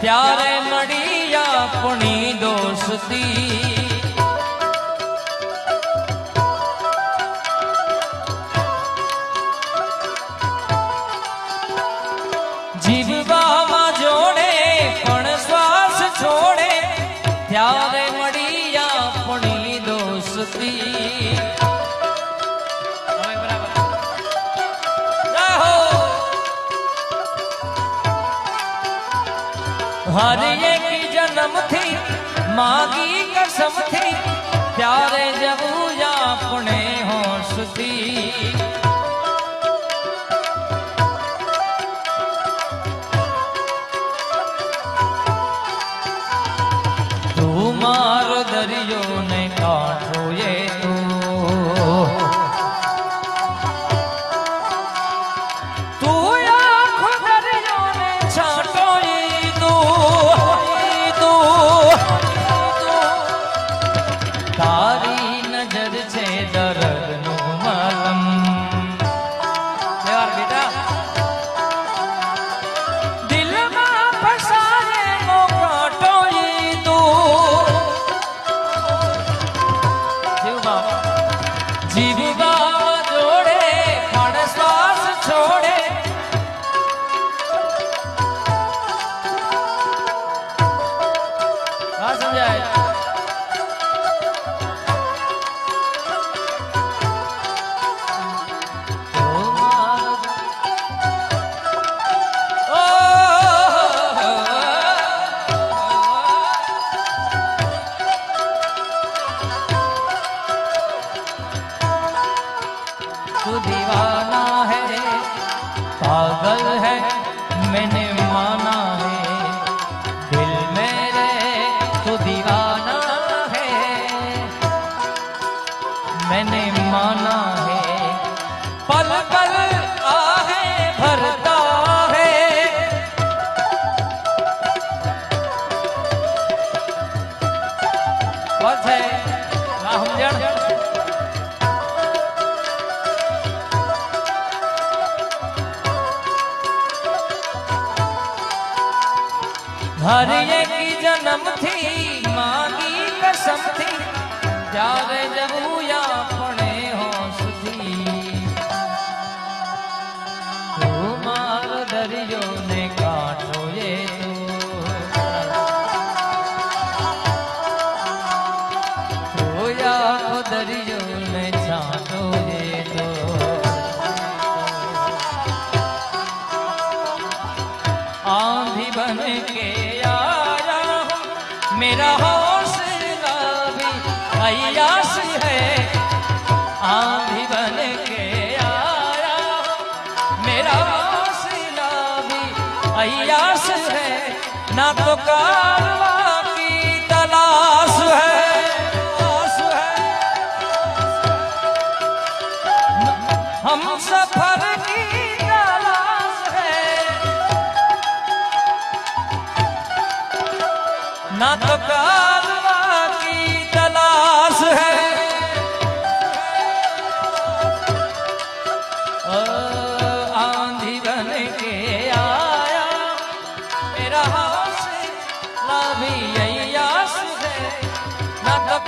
ત્યારે મળી આપણી દોસ્તી જીવવામાં જોડે પણ શ્વાસ છોડે ત્યારે મળી આપણી દોસ્તી हर एक जन्म थी मागी कसम थी प्यारे जबू अपने होशती तू मार दरियो ने काठो ये दीवाना है पागल है मैंने माना है दिल मेरे तो दीवाना है मैंने माना है पल पल आहे भरता है बहुत है हर एक जन्म थी मागी कसम थी ત્યારે જવું આપણે હોશથી તું માર દરિયો ને કાંઠો એ તો યા દરિયો ને છાંટો એ તો आंधी बन के मेरा हौसला भी अय्यास है आंधी बन के आया मेरा हौसला भी अय्यास है ना तो कारवा की तलाश है हम सफर की तलाश है ना तो कारवा की तलाश है आंधी बन के आया मेरा हौसला भी अय्यास है ना तो